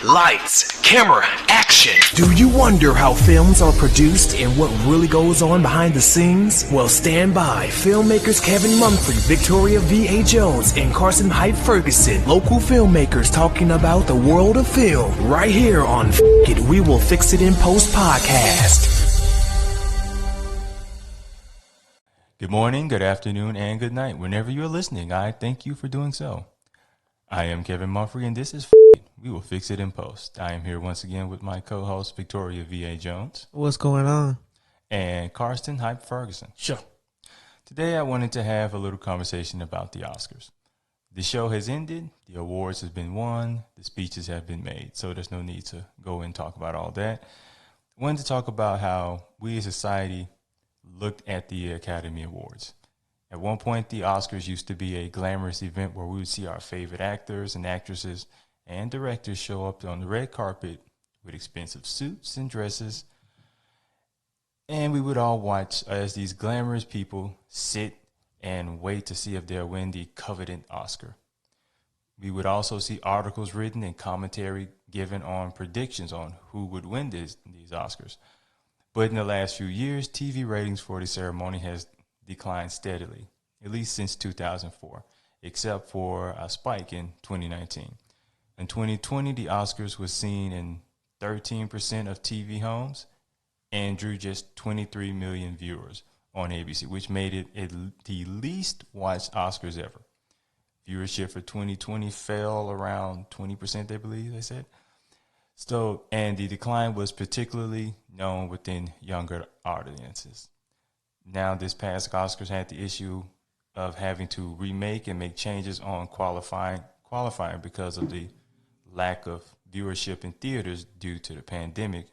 Lights, camera, action. Do you wonder how films are produced and what really goes on behind the scenes? Well, stand by. Filmmakers Kevin Mumphrey, Victoria V.A. Jones, and Carson Hype Ferguson, local filmmakers talking about the world of film, right here on F It, We Will Fix It in Post podcast. Good morning, good afternoon, and good night. Whenever you're listening, I thank you for doing so. I am Kevin Mumphrey, and this is F It. We will fix it in post. I am here once again with my co-host, Victoria V.A. Jones. What's going on? And Carson Hype Ferguson. Sure. Today, I wanted to have a little conversation about the Oscars. The show has ended. The awards have been won. The speeches have been made. So there's no need to go and talk about all that. I wanted to talk about how we as a society looked at the Academy Awards. At one point, the Oscars used to be a glamorous event where we would see our favorite actors and actresses and directors show up on the red carpet with expensive suits and dresses. And we would all watch as these glamorous people sit and wait to see if they'll win the coveted Oscar. We would also see articles written and commentary given on predictions on who would win these Oscars. But in the last few years, TV ratings for the ceremony has declined steadily, at least since 2004, except for a spike in 2019. In 2020, the Oscars was seen in 13% of TV homes and drew just 23 million viewers on ABC, which made it the least watched Oscars ever. Viewership for 2020 fell around 20%, I believe they said. So, and the decline was particularly known within younger audiences. Now, this past Oscars had the issue of having to remake and make changes on qualifying because of the lack of viewership in theaters due to the pandemic,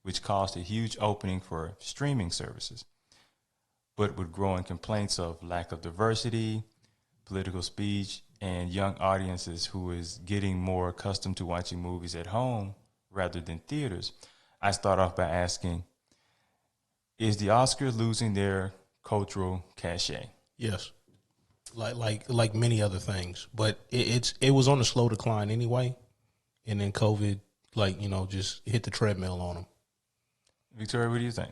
which caused a huge opening for streaming services. But with growing complaints of lack of diversity, political speech, and young audiences who is getting more accustomed to watching movies at home rather than theaters, I start off by asking, is the Oscars losing their cultural cachet? Yes. Like many other things. But it was on a slow decline anyway. And then COVID, just hit the treadmill on them. Victoria, what do you think?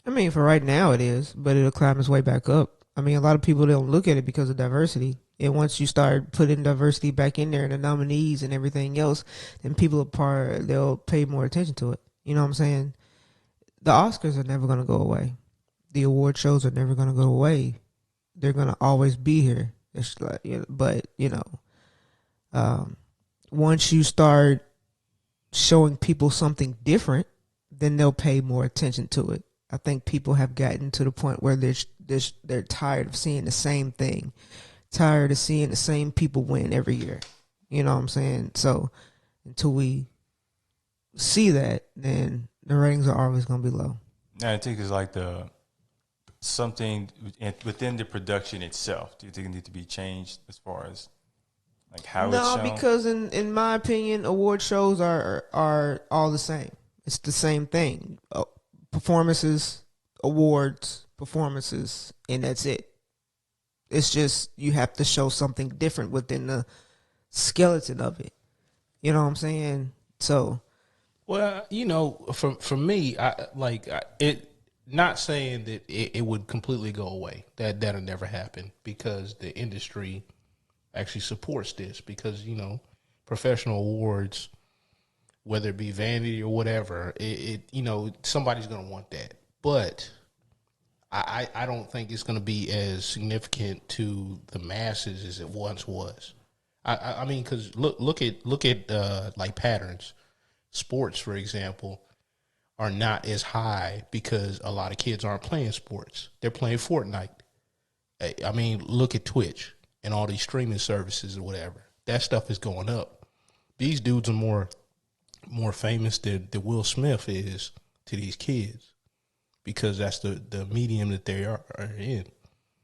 I mean, for right now it is, but it'll climb its way back up. I mean, a lot of people don't look at it because of diversity. And once you start putting diversity back in there and the nominees and everything else, then they'll pay more attention to it. You know what I'm saying? The Oscars are never going to go away. The award shows are never going to go away. They're going to always be here. It's like, but once you start showing people something different, then they'll pay more attention to it. I think people have gotten to the point where they're tired of seeing the same thing, tired of seeing the same people win every year. You know what I'm saying? So until we see that, then the ratings are always going to be low. I think it's like something within the production itself. Do you think it needs to be changed as far as like how it's shown? No, because in my opinion, award shows are all the same. It's the same thing. Performances, awards, performances, and that's it. It's just you have to show something different within the skeleton of it. You know what I'm saying? So, well, for me, not saying that it would completely go away. That'll never happen because the industry actually supports this because, professional awards, whether it be vanity or whatever, somebody's going to want that. But I don't think it's going to be as significant to the masses as it once was. I mean, because look at like patterns. Sports, for example, are not as high because a lot of kids aren't playing sports. They're playing Fortnite. I mean, look at Twitch and all these streaming services or whatever. That stuff is going up. These dudes are more famous than Will Smith is to these kids because that's the medium that they are in.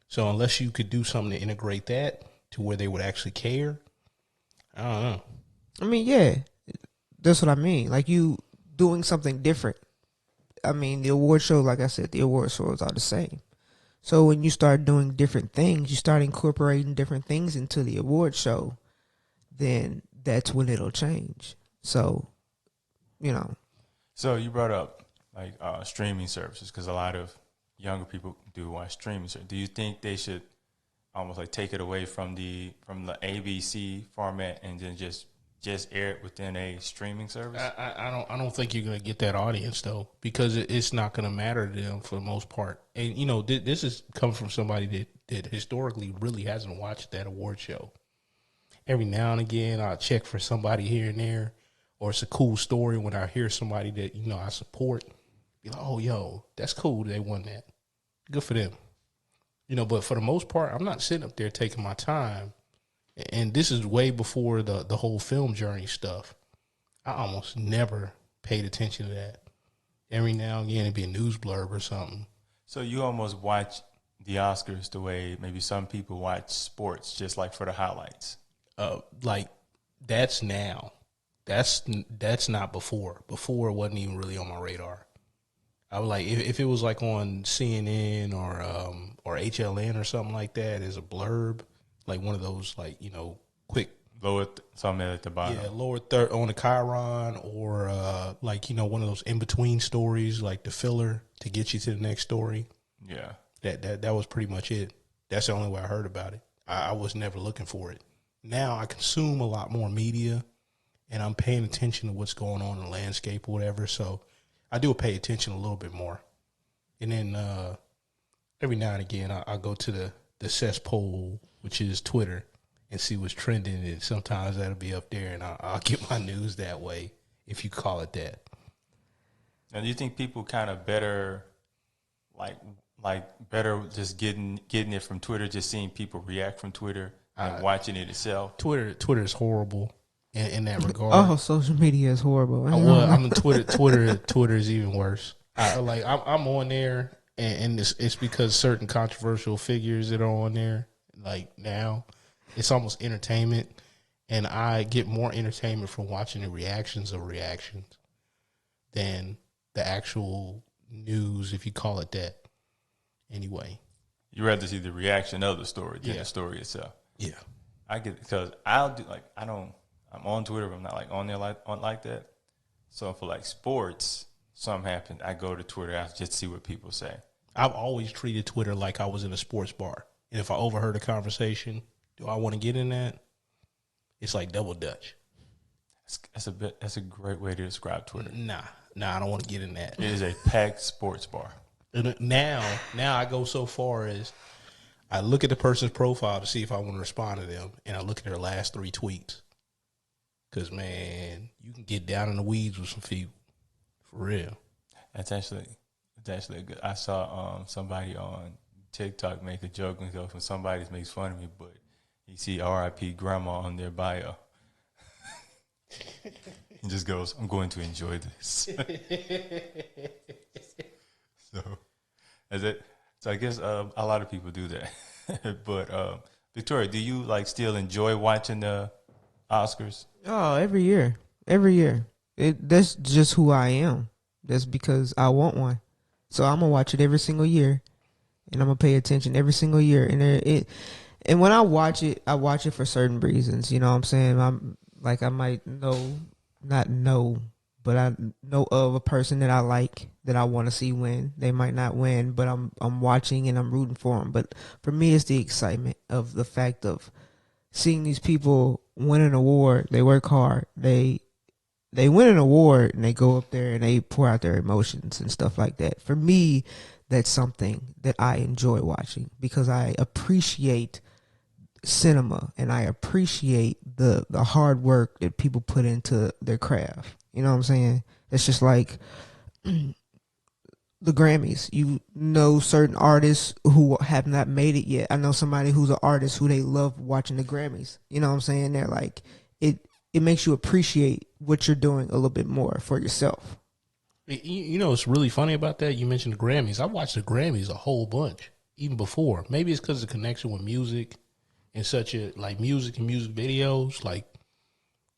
So unless you could do something to integrate that to where they would actually care, I don't know. I mean, yeah, that's what I mean. Like you doing something different. I mean, the award show, like I said, the award shows are the same. So when you start doing different things, you start incorporating different things into the award show, then that's when it'll change. So, you know, So you brought up like streaming services because a lot of younger people do watch streaming services. Do you think they should almost like take it away from the ABC format and then just air it within a streaming service? I don't think you're gonna get that audience though, because it's not gonna matter to them for the most part. And you know, this is coming from somebody that historically really hasn't watched that award show. Every now and again, I'll check for somebody here and there, or it's a cool story when I hear somebody that you know I support. Be like, oh, yo, that's cool. They won that. Good for them. You know, but for the most part, I'm not sitting up there taking my time. And this is way before the whole film journey stuff. I almost never paid attention to that. Every now and again, it'd be a news blurb or something. So you almost watch the Oscars the way maybe some people watch sports, just like for the highlights. Like that's now. That's not before. Before it wasn't even really on my radar. I was like, if it was like on CNN or HLN or something like that as a blurb, like one of those like, you know, quick Lower something at the bottom. yeah, lower third on the Chiron, or like, you know, one of those in between stories, like the filler to get you to the next story. Yeah. That was pretty much it. That's the only way I heard about it. I was never looking for it. Now I consume a lot more media, and I'm paying attention to what's going on in the landscape or whatever. So I do pay attention a little bit more. And then every now and again, I go to the cesspool, which is Twitter, and see what's trending. And sometimes that'll be up there, and I'll get my news that way, if you call it that. Now, do you think people kind of better, better just getting it from Twitter, just seeing people react from Twitter and watching it itself? Twitter is horrible in that regard. oh, social media is horrible. I mean, Twitter is even worse. I'm on there, and it's because certain controversial figures that are on there. Like now, it's almost entertainment, and I get more entertainment from watching the reactions of reactions than the actual news, if you call it that. Anyway, You rather see the reaction of the story than the story itself. yeah. I get, because I'll do I'm on Twitter, but I'm not like on there like that. So for like sports, something happened, I go to Twitter after just to see what people say. I've always treated Twitter like I was in a sports bar, and if I overheard a conversation, do I want to get in that? It's like double dutch. That's a great way to describe Twitter. Nah, I don't want to get in that. It is a packed sports bar. And now I go so far as I look at the person's profile to see if I want to respond to them, and I look at their last 3 tweets. Because, man, you can get down in the weeds with some people. For real. It's actually good. I saw somebody on TikTok make a joke and go, when somebody makes fun of me, but you see R.I.P. Grandma on their bio. He just goes, I'm going to enjoy this. So I guess a lot of people do that. But Victoria, do you still enjoy watching the Oscars? Oh, every year. That's just who I am. That's because I want one. So I'm gonna watch it every single year, and I'm gonna pay attention every single year. And when I watch it for certain reasons. You know what I'm saying? I might not know, but I know of a person that I like, that I want to see win. They might not win, but I'm watching and I'm rooting for them. But for me, it's the excitement of the fact of seeing these people win an award. They work hard. They win an award and they go up there and they pour out their emotions and stuff like that. For me, that's something that I enjoy watching because I appreciate cinema and I appreciate the hard work that people put into their craft. You know what I'm saying? It's just like the Grammys. You know certain artists who have not made it yet. I know somebody who's an artist who they love watching the Grammys. You know what I'm saying? They're like, it makes you appreciate what you're doing a little bit more for yourself. You know what's really funny about that? You mentioned the Grammys. I watched the Grammys a whole bunch, even before. Maybe it's because of the connection with music and such music and music videos,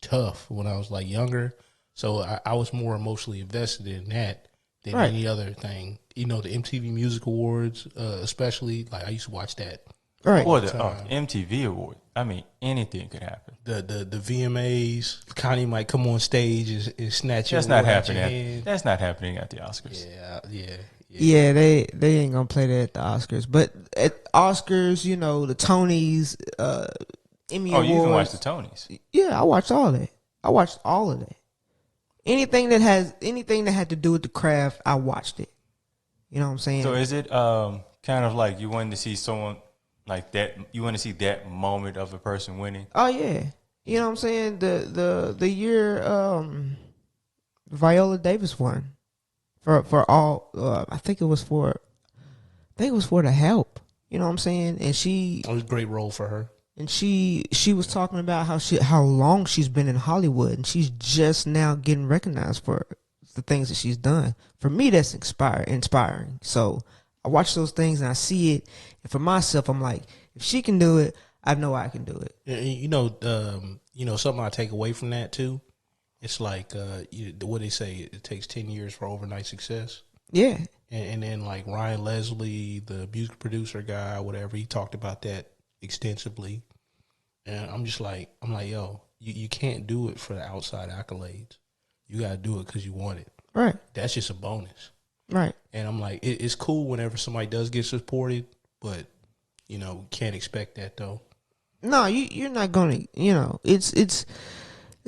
tough when I was younger. So I was more emotionally invested in that than any other thing. You know, the MTV Music Awards, especially, I used to watch that Right. Or the MTV Award. I mean, anything could happen. The VMAs, Kanye might come on stage and snatch your That's not award out your happening. hand. That's not happening at the Oscars. Yeah, they ain't gonna play that at the Oscars. But at Oscars, you know, the Tonys, Emmy Oh, Awards. you even watch the Tonys. Yeah, I watched all that. I watched all of that. Anything that had to do with the craft, I watched it. You know what I'm saying? So is it kind of like you wanted to see someone like that? You want to see that moment of a person winning? Oh yeah, you know what I'm saying. The year Viola Davis won for all. I think it was for The Help. You know what I'm saying? And It was a great role for her. And she was talking about how long she's been in Hollywood, and she's just now getting recognized for the things that she's done. For me, that's inspiring. So I watch those things and I see it, and for myself, I'm like, if she can do it, I know I can do it. You know, something I take away from that too. It's like what they say. It takes 10 years for overnight success. Yeah, and then like Ryan Leslie, the music producer guy, whatever, he talked about that extensively. And I'm like, yo, you can't do it for the outside accolades. You got to do it because you want it. right, That's just a bonus. right. And I'm like, it's cool whenever somebody does get supported, but, you know, can't expect that though. No, you're not gonna. You know, it's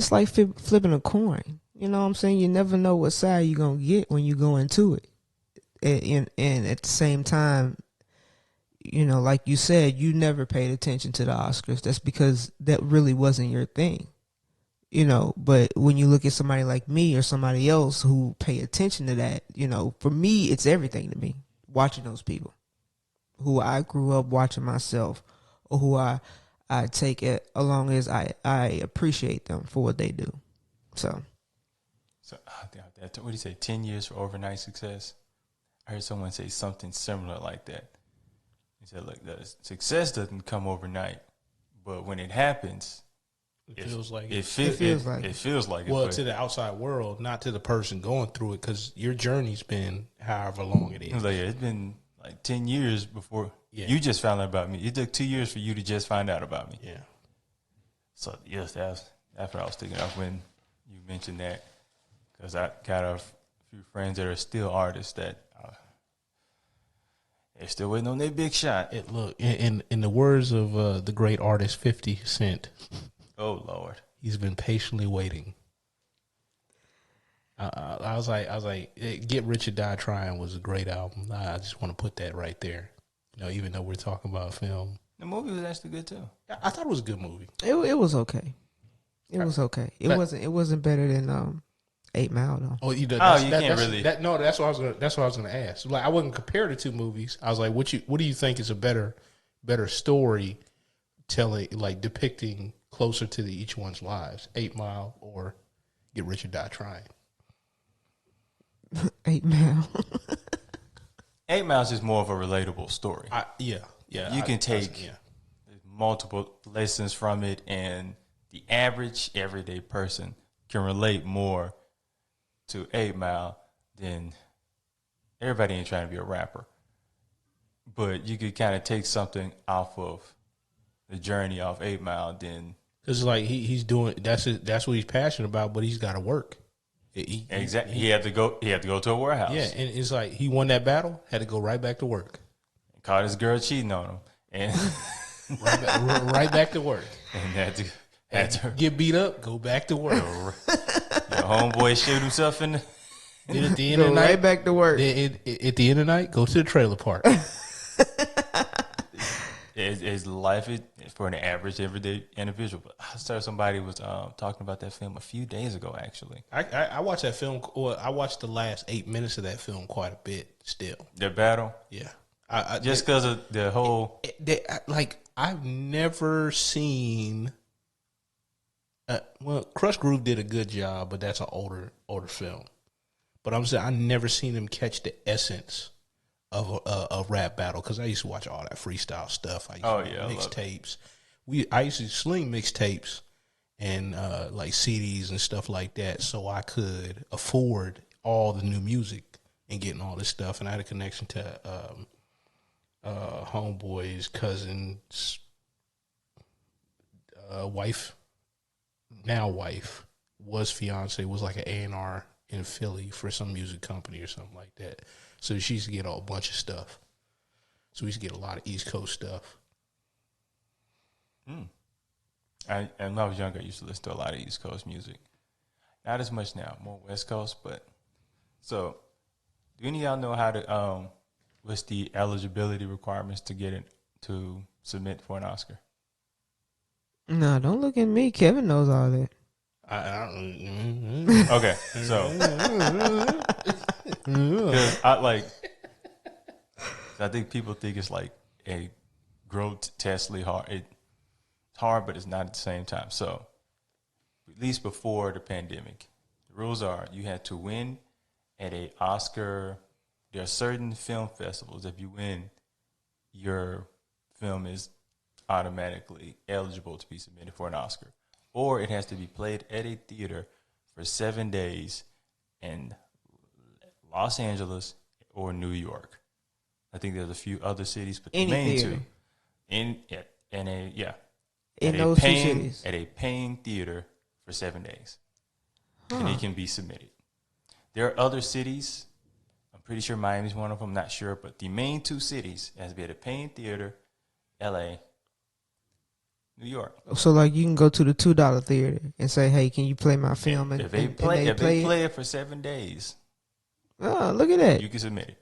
like flipping a coin. You know what I'm saying? You never know what side you're gonna get when you go into it. And at the same time, you know, like you said, you never paid attention to the Oscars. That's because that really wasn't your thing. You know, but when you look at somebody like me or somebody else who pay attention to that, you know, for me, it's everything to me. Watching those people who I grew up watching myself, or who I take it along as I appreciate them for what they do. So what do you say? 10 years for overnight success. I heard someone say something similar like that. He said, "Look, the success doesn't come overnight, but when it happens, It feels like it feels like it." Well, but to the outside world, not to the person going through it, because your journey's been however long it it is. was like, yeah, it's been like 10 years before you just found out about me. It took 2 years for you to just find out about me. Yeah. So yes, that's what I was thinking of when you mentioned that, because I got a few friends that are still artists that they're still waiting on their big shot. Look, in the words of the great artist 50 Cent, Oh Lord, he's been patiently waiting. I was like, Get Rich or Die Trying was a great album. I just want to put that right there. You know, even though we're talking about film, the movie was actually good too. I thought it was a good movie. it was okay. It was okay. It wasn't better than 8 Mile though. Oh, you know, can't really. That's what I was gonna ask. Like, I wouldn't compare the two movies. I was like, what do you think is a better story telling, like depicting closer to each one's lives, 8 Mile or Get Rich or Die Trying? 8 Mile. 8 Miles is more of a relatable story. Yeah. You can take multiple lessons from it, and the average everyday person can relate more to 8 Mile than everybody ain't trying to be a rapper. But you could kind of take something off of the journey of 8 Mile, then because like he's doing that's what he's passionate about, but he's got to work. Exactly. He had to go to a warehouse. Yeah, and it's like he won that battle, had to go right back to work. Caught his girl cheating on him, and right back to work. And had to Get beat up, go back to work. your homeboy shoot himself in the. Then at the end Go of the night, right back to work. then at the end of the night, go to the trailer park. Is life for an average everyday individual? I saw somebody was talking about that film a few days ago. Actually, I watched that film. Or I watched the last 8 minutes of that film quite a bit. Still, the battle. yeah. Just because of the whole. I've never seen. Well, Crush Groove did a good job, but that's an older film. But I'm saying I never seen him catch the essence of a rap battle, because I used to watch all that freestyle stuff. I used to mixtapes. I used to sling mixtapes and like CDs and stuff like that, so I could afford all the new music and getting all this stuff. And I had a connection to homeboy's cousin's wife, now wife, was fiance, was like an A&R in Philly for some music company or something like that. So she used to get a bunch of stuff. So we used to get a lot of East Coast stuff. When I was younger, I used to listen to a lot of East Coast music. Not as much now, more West Coast. But so, do any of y'all know how to what's the eligibility requirements to get it to submit for an Oscar? No, don't look at me. Kevin knows all that. I don't. Okay, so 'cause I think people think it's like a grotesquely hard. It's hard, but it's not at the same time. So, at least before the pandemic, the rules are you had to win at a Oscar. There are certain film festivals. If you win, your film is automatically eligible to be submitted for an Oscar. Or it has to be played at a theater for 7 days in Los Angeles or New York. I think there's a few other cities, but the main theater. two. In those two paying, cities. At a paying theater for 7 days. Huh. And it can be submitted. There are other cities. I'm pretty sure Miami's one of them. I'm not sure. But the main two cities has to be at a paying theater, LA, New York. So like you can go to the $2 theater and say, "Hey, can you play my film?" If they play it for 7 days, oh, look at that. you can submit it.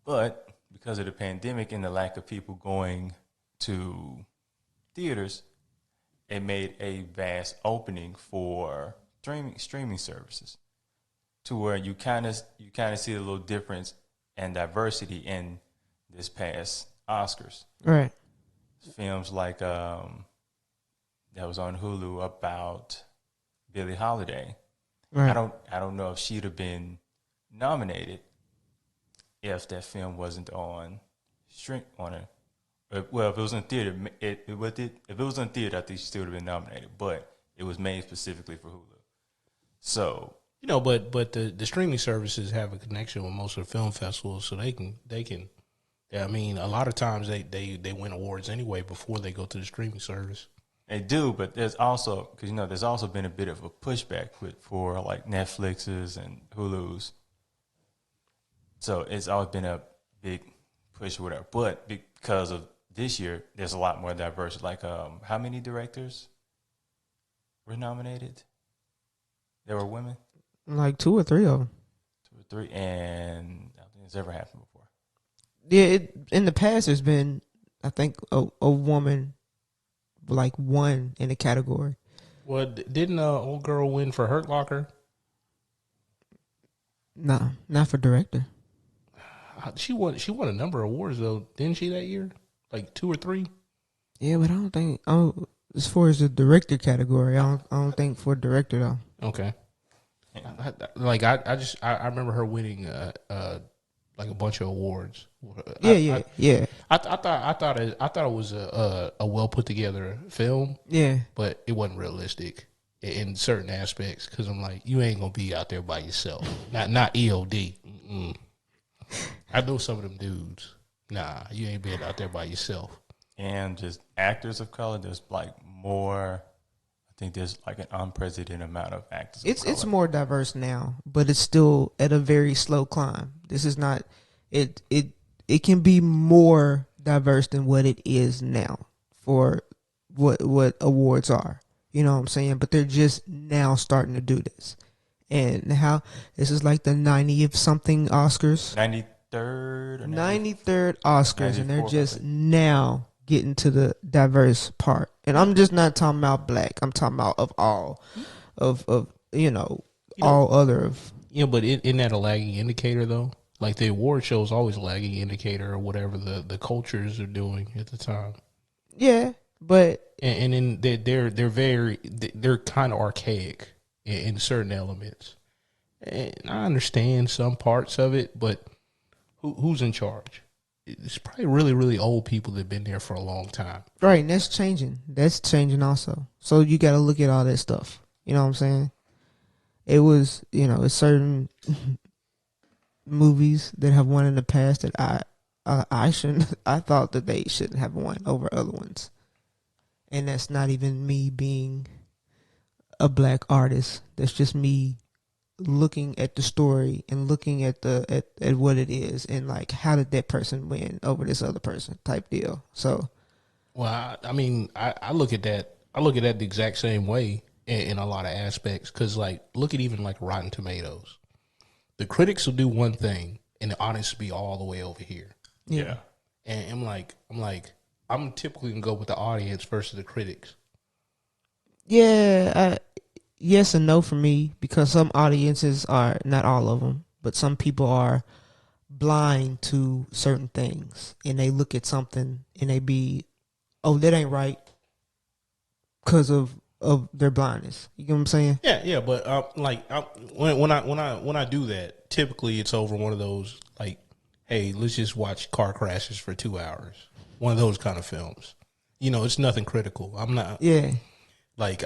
But because of the pandemic and the lack of people going to theaters, it made a vast opening for streaming services, to where you kind of see a little difference and diversity in this past Oscars. Right. Films like that was on Hulu about Billie Holiday. Right. I don't know if she'd have been nominated if that film wasn't on well, if it was in theater, if it was in theater, I think she still would have been nominated. But it was made specifically for Hulu. So but the streaming services have a connection with most of the film festivals, so they can. I mean, a lot of times they win awards anyway before they go to the streaming service. they do, but there's also there's also been a bit of a pushback for like Netflix's and Hulu's. So it's always been a big push or whatever. But because of this year, there's a lot more diverse. Like, how many directors were nominated? There were women? Like 2 or 3 of them. 2 or 3, and I don't think it's ever happened before. Yeah, in the past there's been, I think, a woman like won in a category. Well, didn't old girl win for Hurt Locker? Nah, not for director. She won a number of awards though, didn't she, that year? Like 2 or 3. Yeah, but I don't think. As far as the director category, I don't think for director though. Okay. I remember her winning like a bunch of awards. Yeah. I thought it was a well put together film. Yeah. But it wasn't realistic in certain aspects, because I'm like, you ain't gonna be out there by yourself. Not EOD. Mm-mm. I know some of them dudes. Nah, you ain't being out there by yourself. And just actors of color, there's like more. I think there's like an unprecedented amount of actors. It's more diverse now, but it's still at a very slow climb. This is not it. It can be more diverse than what it is now for what awards are. You know what I'm saying? But they're just now starting to do this. And how this is like the 90th something Oscars. 93rd or 93rd Oscars, and they're 94th, just now getting to the diverse part. And I'm just not talking about black. I'm talking about of all of all other of. Yeah, but isn't that a lagging indicator though? Like the award show is always a lagging indicator, or whatever the cultures are doing at the time. Yeah, but and then they're kind of archaic in certain elements. And I understand some parts of it, but who's in charge? It's probably really, really old people that've been there for a long time. Right, and that's changing. That's changing also. So you got to look at all that stuff. You know what I'm saying? It was, it's certain movies that have won in the past that I shouldn't. I thought that they shouldn't have won over other ones, and that's not even me being a black artist. That's just me looking at the story and looking at at what it is, and like, how did that person win over this other person type deal. So, Well, I mean, I look at that. I look at that the exact same way in a lot of aspects. Because, like, look at even like Rotten Tomatoes. The critics will do one thing, and the audience will be all the way over here. Yeah. And I'm typically gonna go with the audience versus the critics. yeah, yes and no for me, because some audiences are, not all of them, but some people are blind to certain things, and they look at something and they be, oh, that ain't right, because of their blindness. You get what I'm saying? Yeah. But when I do that, typically it's over one of those like, hey, let's just watch car crashes for 2 hours. One of those kind of films. You know, it's nothing critical. I'm not. Yeah. I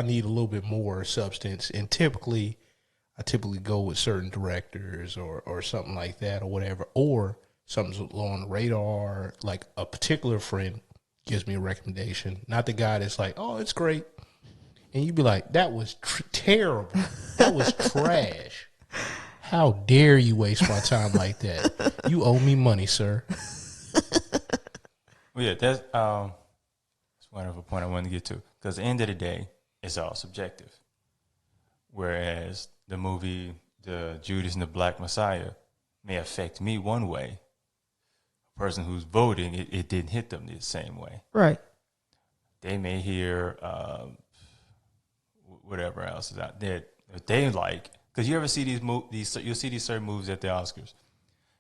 need a little bit more substance, and I typically go with certain directors or something like that or whatever, or something's on the radar. Like a particular friend gives me a recommendation, not the guy that's like, oh, it's great, and you be like, that was terrible, that was trash. How dare you waste my time like that? You owe me money, sir. Well, yeah, that's one of a point I wanted to get to, because at the end of the day, it's all subjective. Whereas the movie, the Judas and the Black Messiah, may affect me one way. A person who's voting, it didn't hit them the same way. Right. They may hear whatever else is out there that they like. Because you ever see you'll see these certain movies at the Oscars.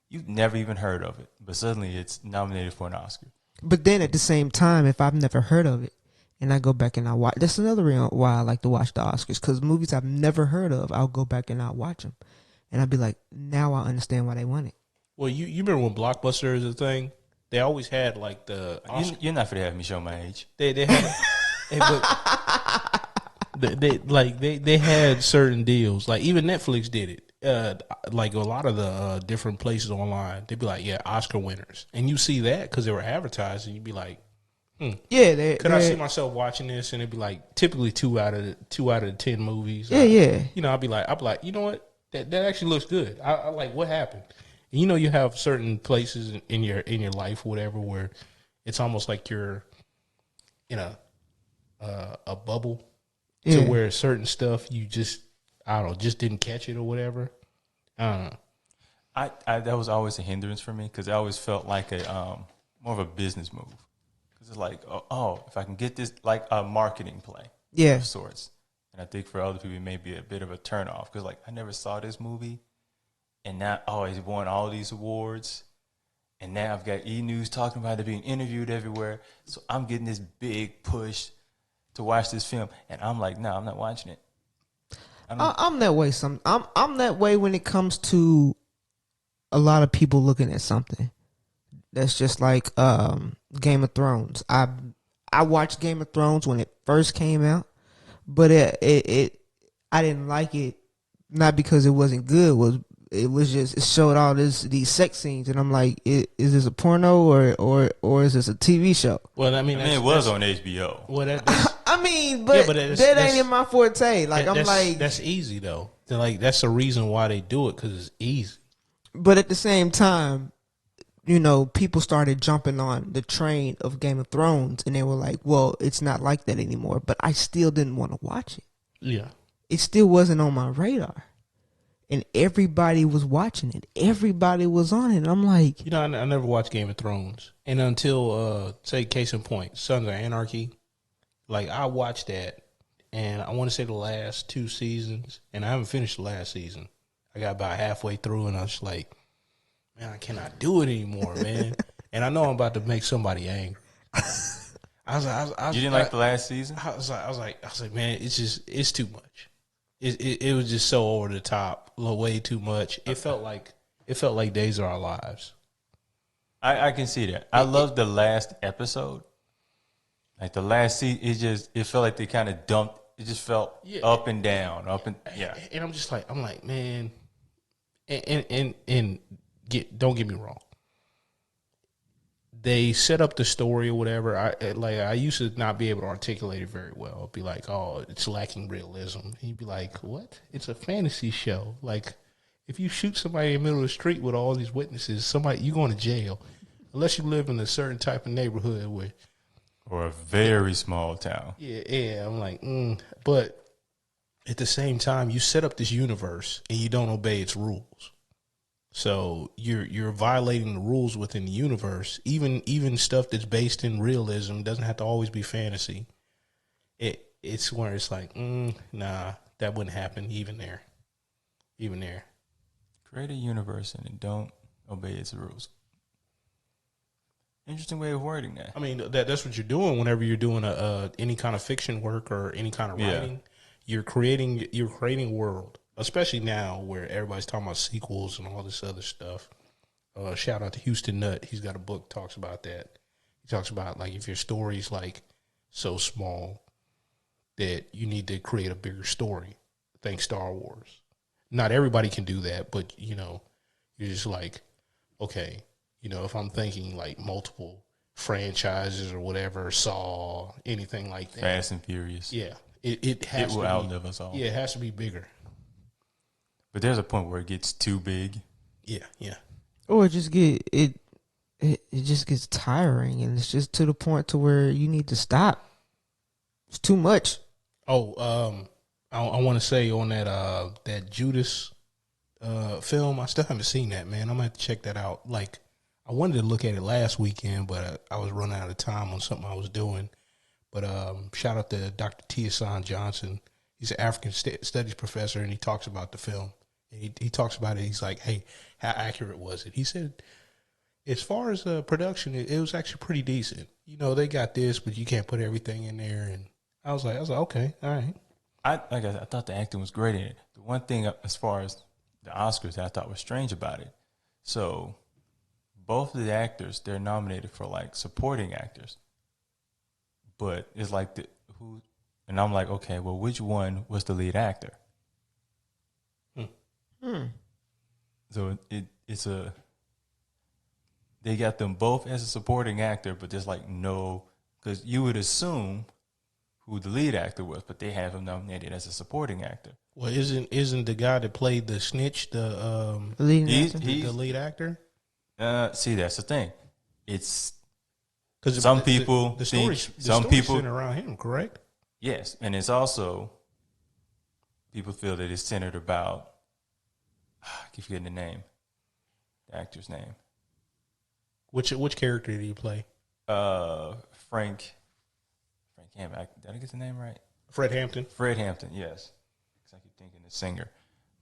You've never even heard of it, but suddenly it's nominated for an Oscar. But then at the same time, if I've never heard of it and I go back and I watch, that's another reason why I like to watch the Oscars, because movies I've never heard of, I'll go back and I'll watch them. And I'll be like, now I understand why they won it. Well, you remember when Blockbuster is a thing? They always had like the Oscar. You're not going to have me show my age. They had they had certain deals. Like even Netflix did it. Like a lot of the different places online, they'd be like, yeah, Oscar winners, and you see that because they were advertised, and you'd be like, yeah, could I see myself watching this? And it'd be like typically 2 out of the 10 movies. Yeah. You know, I'd be like, you know what, that actually looks good. I like what happened. And you know, you have certain places in your life, or whatever, where it's almost like you're in a bubble, to where certain stuff you just, I don't know, just didn't catch it or whatever. I don't know. I that was always a hindrance for me, because I always felt like a more of a business move. Because it's like, oh, if I can get this, like a marketing play, of sorts. And I think for other people, it may be a bit of a turnoff, because like, I never saw this movie, and now he's won all these awards, and now I've got E! News talking about it, being interviewed everywhere. So I'm getting this big push to watch this film, and I'm like, no, I'm not watching it. I'm that way. I'm that way when it comes to a lot of people looking at something. That's just like Game of Thrones. I watched Game of Thrones when it first came out, but I didn't like it, not because it wasn't good. It was just, it showed all these sex scenes, and I'm like, is this a porno or is this a TV show? Well, I mean, it was on HBO. Well, that's I mean, but that ain't in my forte. Like, I'm like, that's easy though. Like, that's the reason why they do it, because it's easy. But at the same time, you know, people started jumping on the train of Game of Thrones, and they were like, well, it's not like that anymore. But I still didn't want to watch it. Yeah. It still wasn't on my radar. And everybody was watching it. Everybody was on it. And I'm like, you know, I never watched Game of Thrones. And until, say, case in point, Sons of Anarchy, like, I watched that, and I want to say the last 2 seasons, and I haven't finished the last season. I got about halfway through, and I was like, man, I cannot do it anymore, man. And I know I'm about to make somebody angry. You didn't like the last season? I was like, man, it's too much. It was just so over the top, way too much. It felt like Days of Our Lives. I can see that. I love the last episode. Like the last season, it felt like they kind of dumped. It just felt up and down, yeah. And I'm like, man, don't get me wrong. they set up the story or whatever. I used to not be able to articulate it very well. I'd be like, oh, it's lacking realism. And you'd be like, what? It's a fantasy show. Like, if you shoot somebody in the middle of the street with all these witnesses, you going to jail. Unless you live in a certain type of neighborhood where, or a very small town. yeah. I'm like, but at the same time, you set up this universe and you don't obey its rules. So you're violating the rules within the universe. Even stuff that's based in realism doesn't have to always be fantasy. It's where it's like, nah, that wouldn't happen even there. Create a universe and it don't obey its rules. Interesting way of wording that. I mean, that's what you're doing whenever you're doing any kind of fiction work or any kind of writing. You're creating a world, especially now where everybody's talking about sequels and all this other stuff. Shout out to Houston Nutt. He's got a book talks about that. He talks about like if your story's like so small that you need to create a bigger story. Think Star Wars. Not everybody can do that, but you're just like, okay. If I'm thinking like multiple franchises or whatever, Saw, anything like that. Fast and Furious. Yeah. It has will to outlive us all. Yeah, it has to be bigger. But there's a point where it gets too big. Yeah. Or it just gets tiring, and it's just to the point to where you need to stop. It's too much. Oh, I want to say on that Judas film, I still haven't seen that, man. I'm gonna have to check that out. Like, I wanted to look at it last weekend, but I was running out of time on something I was doing. But shout out to Dr. Tiasan Johnson. He's an African studies professor, and he talks about the film. He talks about it. He's like, hey, how accurate was it? He said, as far as production, it was actually pretty decent. They got this, but you can't put everything in there. And I was like, okay, all right. I thought the acting was great in it. The one thing as far as the Oscars that I thought was strange about it, so both of the actors, they're nominated for like supporting actors. But it's like and I'm like, okay, well, which one was the lead actor? So they got them both as a supporting actor, but there's like no, because you would assume who the lead actor was, but they have him nominated as a supporting actor. Well, isn't the guy that played the snitch the lead actor? See, that's the thing. It's because some people the think some people centered around him, correct? Yes, and it's also people feel that it's centered about. I keep forgetting the name, the actor's name. Which character did he play? Frank Hampton. Did I get the name right? Fred Hampton. Fred Hampton. Yes, because I keep thinking the singer,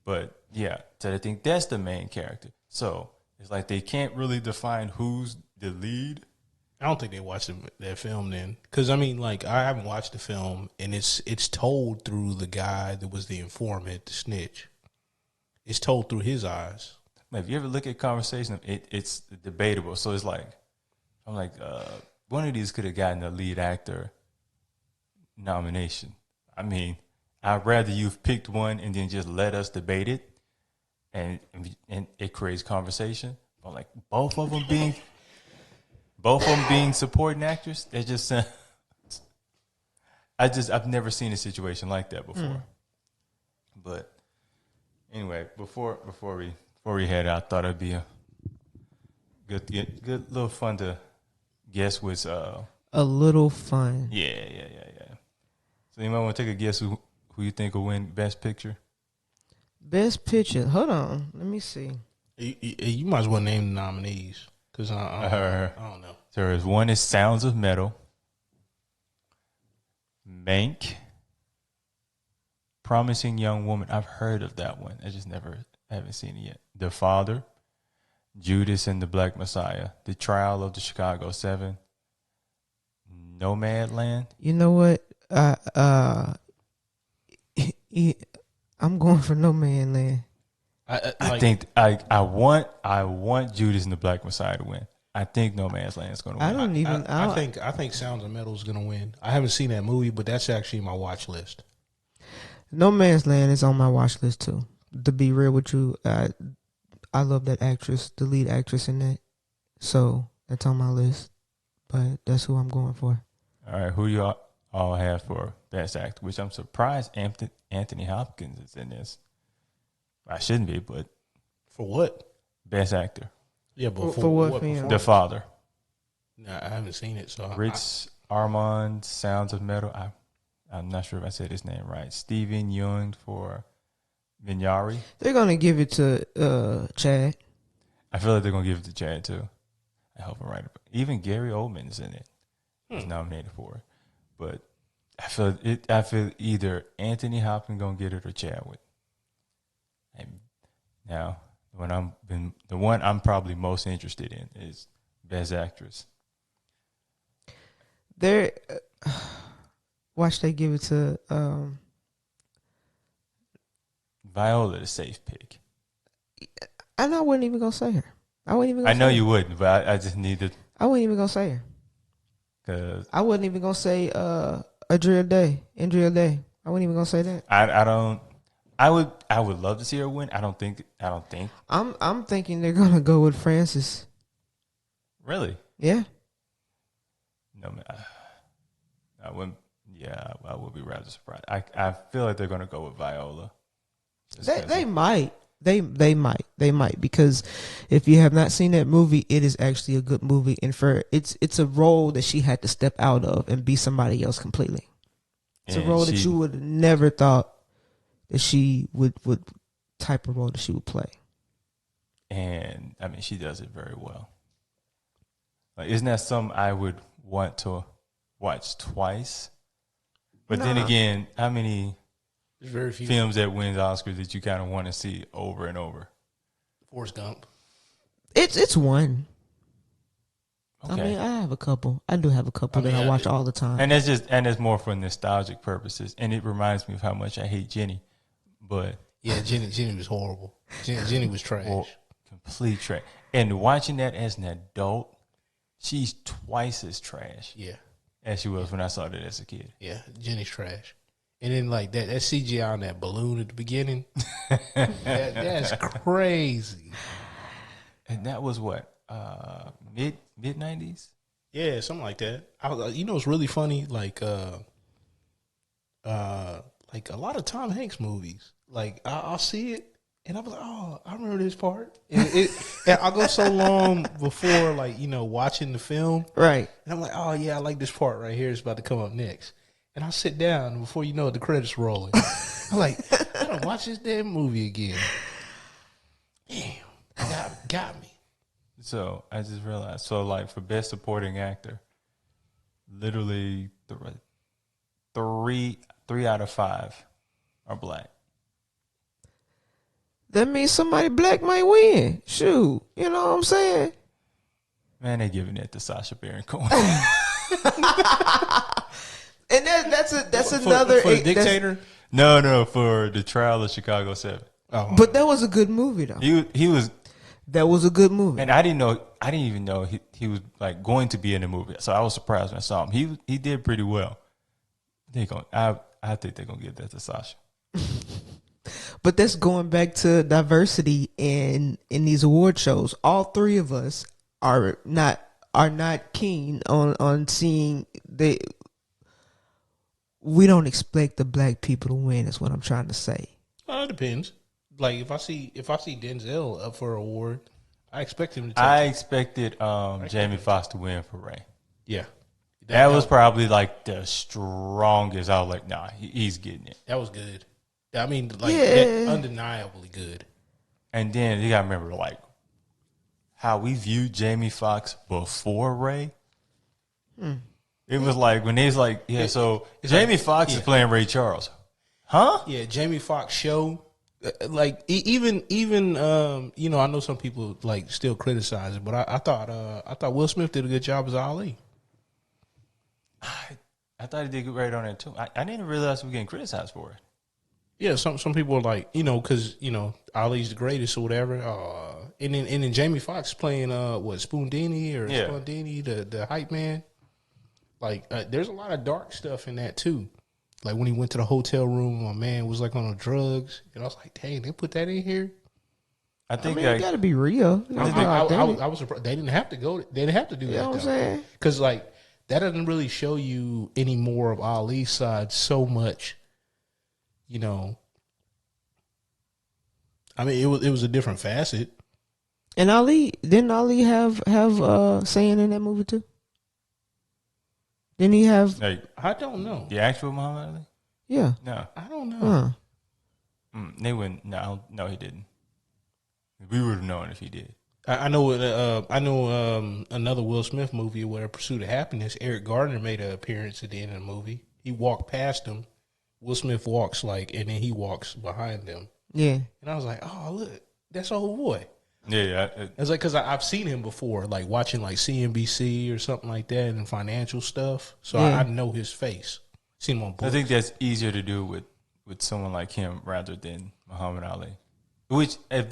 but yeah. So I think that's the main character. So it's like they can't really define who's the lead. I don't think they watched that film then, because I mean, like I haven't watched the film, and it's told through the guy that was the informant, the snitch. It's told through his eyes. If you ever look at conversation, it's debatable. So it's like, I'm like, one of these could have gotten a lead actor nomination. I mean, I'd rather you've picked one and then just let us debate it, and it creates conversation. But like both of them being supporting actors, it just I've never seen a situation like that before. But anyway, before we head out, I thought it'd be a good little fun to guess what's a little fun. Yeah. So you might want to take a guess who you think will win Best Picture. Best Picture. Hold on, let me see. You might as well name the nominees, because I don't know. There's one is Sounds of Metal, Mank, Promising Young Woman. I've heard of that one. I just haven't seen it yet. The Father, Judas and the Black Messiah, The Trial of the Chicago 7, Nomadland. You know what? I'm going for Nomadland. I think I want Judas and the Black Messiah to win. I think Nomadland is going to win. I think Sounds of Metal is going to win. I haven't seen that movie, but that's actually my watch list. Nomadland is on my watch list too. To be real with you, I love that actress, the lead actress in that. So that's on my list, but that's who I'm going for. All right, who you all have for Best Actor? Which I'm surprised Anthony Hopkins is in this. I shouldn't be, but For what? Best Actor, Yeah, but For what film? The Father, Nah, I haven't seen it, so Rich Armand, Sounds of Metal. I'm not sure if I said his name right. Steven Yeun for Minyari. They're gonna give it to Chad. I feel like they're gonna give it to Chad too. I hope I'm right. Even Gary Oldman is in it. He's nominated for it, but I feel either Anthony Hopkins gonna get it or Chadwick. And now, the one I'm probably most interested in is Best Actress. They're watch they give it to Viola, the safe pick. and I wasn't even gonna say her. I wasn't even. Gonna I know say you her. wouldn't, but I just need to I wasn't even gonna say her. because I wasn't even gonna say Andrea Day. I wasn't even gonna say that. I don't. I would love to see her win. I don't think. I'm thinking they're gonna go with Frances. Really. Yeah. No, man. I wouldn't. Yeah, I would be rather surprised. I feel like they're going to go with Viola. They might. They might because if you have not seen that movie, it is actually a good movie, and it's a role that she had to step out of and be somebody else completely. It's a role that you would have never thought that she would type of role that she would play. And I mean, she does it very well. Like, isn't that something I would want to watch twice? But then again, how many there's very few. films that win Oscars that you kind of want to see over and over? Forrest Gump. It's one. Okay. I mean, I have a couple. I do have a couple that I watch all the time. And it's more for nostalgic purposes. And it reminds me of how much I hate Jenny. But Yeah, Jenny was horrible. Jenny was trash. well, complete trash. And watching that as an adult, she's twice as trash Yeah, as she was when I saw that as a kid. yeah, Jenny's trash. And then like that CGI on that balloon at the beginning, that's crazy. And that was what mid 90s. Yeah, something like that. You know, it's really funny. Like a lot of Tom Hanks movies. Like I'll see it, and I'm like, oh, I remember this part. And I'll go so long before, like, you know, watching the film, Right. and I'm like, oh yeah, I like this part right here. It's about to come up next, and I'll sit down, and before you know it, the credits rolling. I'm like, I don't watch this damn movie again. Damn, got me. So I just realized. So like for best supporting actor, literally three out of 5 are black. That means somebody black might win. Shoot, you know what I'm saying? Man, they giving it to Sacha Baron Cohen. And that's For another the dictator. No, for the trial of Chicago 7. Oh, But that was a good movie though. He was, That was a good movie. and I didn't even know he was like going to be in the movie. So I was surprised when I saw him. He did pretty well. I think they're gonna give that to Sacha. But that's going back to diversity in these award shows. All three of us are not keen on seeing the. We don't expect the black people to win. Is what I'm trying to say. it depends. Like if I see Denzel up for an award, I expect him to take I it. expected Jamie Foxx to win for Ray. Yeah. That was probably like the strongest. I was like, nah, he's getting it. That was good. I mean, like, Yeah. that undeniably good. And then you gotta remember, like, how we viewed Jamie Foxx before Ray. It was like when he's like, yeah, so Jamie like- Foxx is playing Ray Charles, huh? Yeah, Jamie Foxx show. Like even you know, I know some people like still criticize it, but I thought Will Smith did a good job as Ali. I thought he did great on that too. I didn't realize we were getting criticized for it. Yeah, some people are like, you know, because you know Ali's the greatest or whatever. And then Jamie Foxx playing Spoondini or Yeah. Spondini, the hype man. Like there's a lot of dark stuff in that too. Like when he went to the hotel room, my man was like on the drugs, and I was like, dang, they put that in here. I I think mean, it got to be real. You know, I was surprised they didn't have to go. They didn't have to do that. You know what I'm saying? Because like that doesn't really show you any more of Ali's side so much. You know, I mean, it was a different facet. And didn't Ali have saying in that movie too? Didn't he have? like I don't know. the actual Muhammad Ali. Yeah. No, I don't know. Huh. They wouldn't. No, he didn't. We would have known if he did. I know. I know another Will Smith movie where Pursuit of Happiness. Eric Gardner made an appearance at the end of the movie. He walked past him. Will Smith walks and then he walks behind them. Yeah. And I was like, oh look, that's old boy. Yeah, It's like because I've seen him before, like watching like CNBC or something like that and financial stuff. So Yeah. I know his face. Seen him on I books. think that's easier to do with someone like him rather than Muhammad Ali. Which if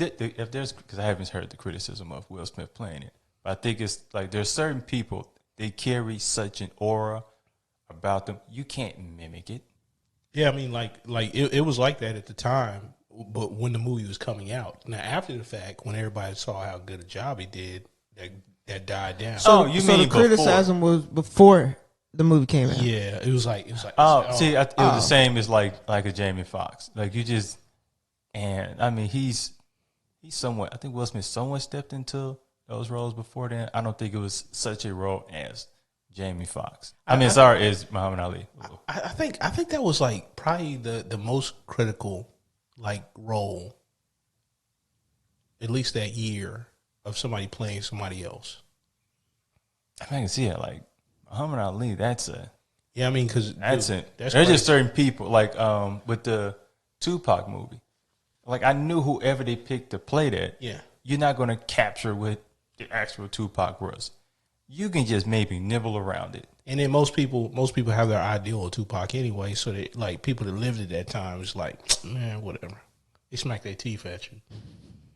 there's because I haven't heard the criticism of Will Smith playing it, but I think it's like there's certain people they carry such an aura about them you can't mimic it. Yeah, I mean, like it was like that at the time, but when the movie was coming out. Now, after the fact, when everybody saw how good a job he did, that died down. Oh, you so mean the criticism was before the movie came out. Yeah, it was like. it was the same as like a Jamie Foxx. Like you just and I mean he's somewhat. I think Will Smith somewhat stepped into those roles before then. I don't think it was such a role as Jamie Foxx. Is Muhammad Ali. I think that was like probably the most critical like role, at least that year, of somebody playing somebody else. I can see it. Like Muhammad Ali, Yeah, I mean, because there's just certain people like with the Tupac movie. Like I knew whoever they picked to play that, Yeah. you're not going to capture what the actual Tupac was. You can just maybe nibble around it. And then most people have their ideal of Tupac anyway. So that like people that lived at that time was like, man, whatever. They smack their teeth at you.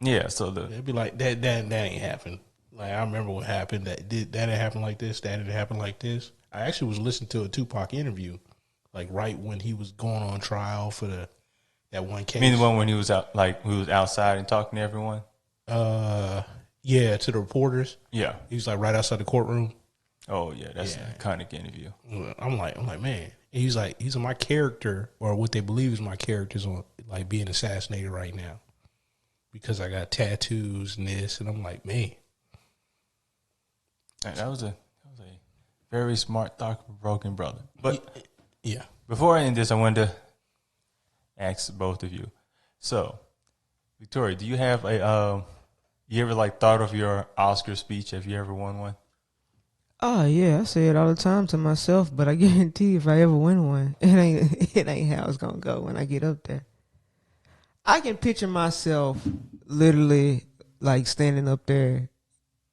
Yeah, so They'd be like, that ain't happened. Like I remember what happened. That didn't happen like this. That didn't happen like this. I actually was listening to a Tupac interview, like right when he was going on trial for that one case. I mean the one when he was out, like he was outside and talking to everyone. Yeah, to the reporters. Yeah. He was like right outside the courtroom. Oh yeah, that's an iconic interview. I'm like, man. And he's like my character, or what they believe is my character's on like being assassinated right now because I got tattoos and this, and I'm like, man. And that was a very smart, thought-provoking brother. But yeah, before I end this, I wanted to ask both of you. So, Victoria, do you have you ever like thought of your Oscar speech? Have you ever won one? Oh yeah, I say it all the time to myself, but I guarantee if I ever win one, it ain't how it's gonna go when I get up there. I can picture myself literally like standing up there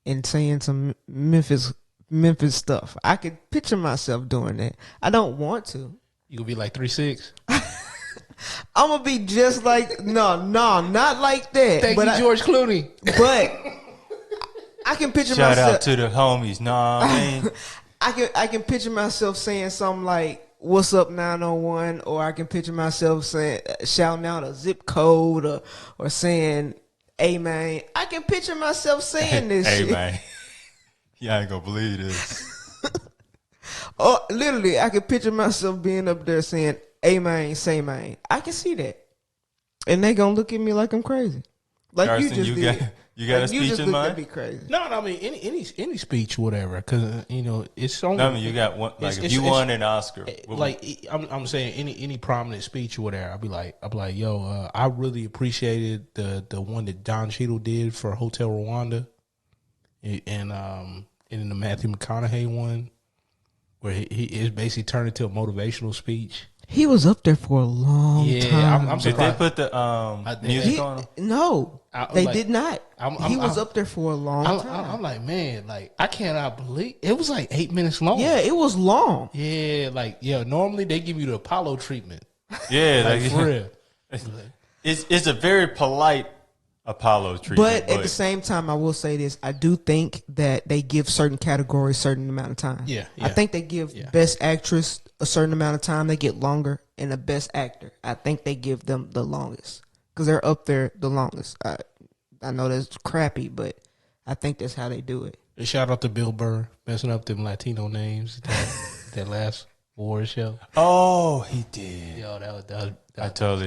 and saying some Memphis stuff. I could picture myself doing that. I don't want to. you gonna be like 3-6. I'm gonna be just like no, not like that. Thank you, George Clooney. But I can picture Shout myself. out to the homies. Nah, I mean, I can picture myself saying something like "What's up 901," or I can picture myself saying shouting out a zip code or saying "Hey man." I can picture myself saying this hey shit. man, you ain't gonna believe this. Or literally, I can picture myself being up there saying "Hey man, say man." I can see that, and they gonna look at me like I'm crazy, like Carson, you just did. You got a Like, you speech just in looked at mind? me crazy. No, I mean any speech, whatever, because it's only. I mean, you got one. Like, if you won an Oscar, what like I'm saying any prominent speech or whatever, I'll be like, yo, I really appreciated the one that Don Cheadle did for Hotel Rwanda, and in the Matthew McConaughey one, where he is basically turned into a motivational speech. He was up there for a long time. I'm did they surprised. put the music on him? No, they like- did not. He was up there for a long time. I'm like, man, like I cannot believe it was like 8 minutes long. Yeah, it was long. Yeah, like normally they give you the Apollo treatment. Yeah, Like for real. It's a very polite Apollo treatment. But at the same time, I will say this: I do think that they give certain categories a certain amount of time. Yeah. I think they give best actress a certain amount of time. They get longer, and the best actor, I think they give them the longest because they're up there the longest. I I know that's crappy, but I think that's how they do it. Shout out to Bill Burr messing up them Latino names that last award show. Oh, he did. Yo, that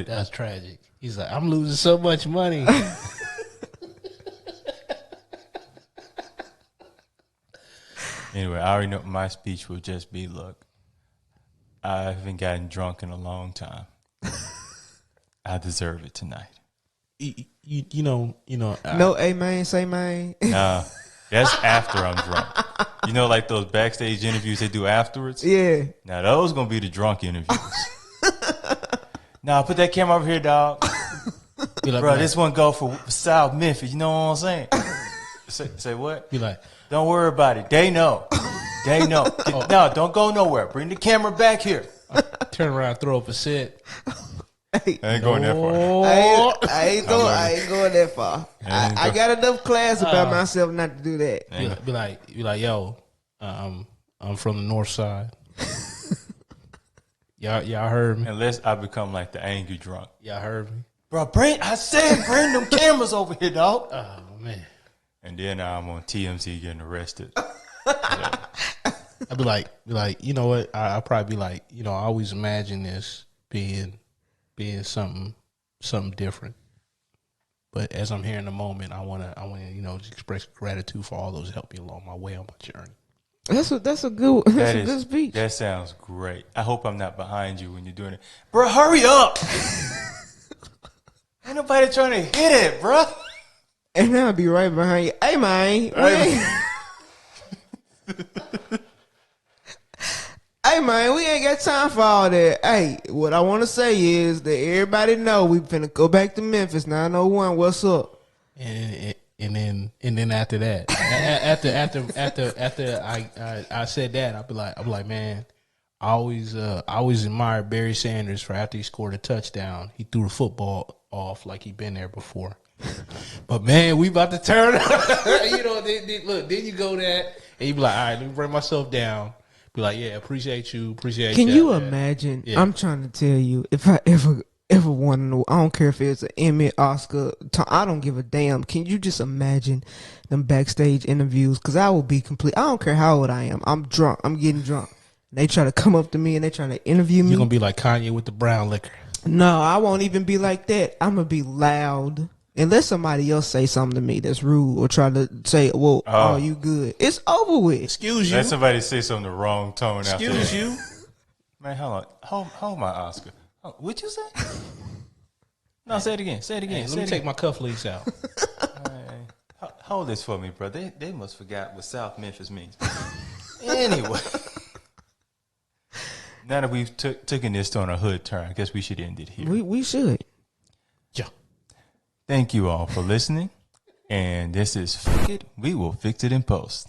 was tragic. He's like, I'm losing so much money. Anyway, I already know my speech will just be, look, I haven't gotten drunk in a long time. I deserve it tonight. You know. No, hey man, say man. Nah, that's after I'm drunk. You know, like those backstage interviews they do afterwards? Yeah. Now, those going to be the drunk interviews. Nah, put that camera over here, dog. Be like, Bro, this one go for South Memphis. You know what I'm saying? Say what? Be like, Don't worry about it. They know. They know. No, don't go nowhere. Bring the camera back here. turn around, throw up a set. Hey, I ain't going that far. I ain't going that far. I got enough class about myself not to do that. Be like, yo, I'm from the north side. Y'all heard me. Unless I become like the angry drunk. Y'all heard me. Bro, bring them cameras over here, dog. Oh man. And then I'm on TMZ getting arrested. I'd be like, you know what? I'll probably be like, I always imagine this being something different. But as I'm here in the moment, I wanna just express gratitude for all those who helped me along my way on my journey. That's a good speech. That sounds great. I hope I'm not behind you when you're doing it. Bro, hurry up. Ain't nobody trying to hit it, bro. And I'll be right behind you. Hey man. Hey man, we ain't got time for all that. Hey, what I want to say is that everybody know we finna go back to Memphis 901. What's up? And then after that, after I said that, I'll be like, man, I always admired Barry Sanders for after he scored a touchdown, he threw the football off like he been there before. But man, we about to turn. Then you go that, and you be like, all right, let me bring myself down. Be like, yeah, appreciate you. Can you imagine? Yeah. I'm trying to tell you, if I ever want to know, I don't care if it's an Emmy, Oscar, I don't give a damn. Can you just imagine them backstage interviews? Because I will be complete. I don't care how old I am. I'm drunk. I'm getting drunk. They try to come up to me and they trying to interview me. You're going to be like Kanye with the brown liquor. No, I won't even be like that. I'm going to be loud. Unless somebody else say something to me that's rude or try to say, well, oh, you good. It's over with. Excuse you. Let somebody say something the wrong tone after that. Excuse you. Man, hold on. Hold my Oscar. Oh, what'd you say? No, say it again. Say it again. Hey, let me take my cufflinks out. Right. Hold this for me, bro. They must forgot what South Memphis means. Anyway. Now that we've taken this on a hood turn, I guess we should end it here. We should. Yeah. Thank you all for listening. And this is Fix It. We will fix it in post.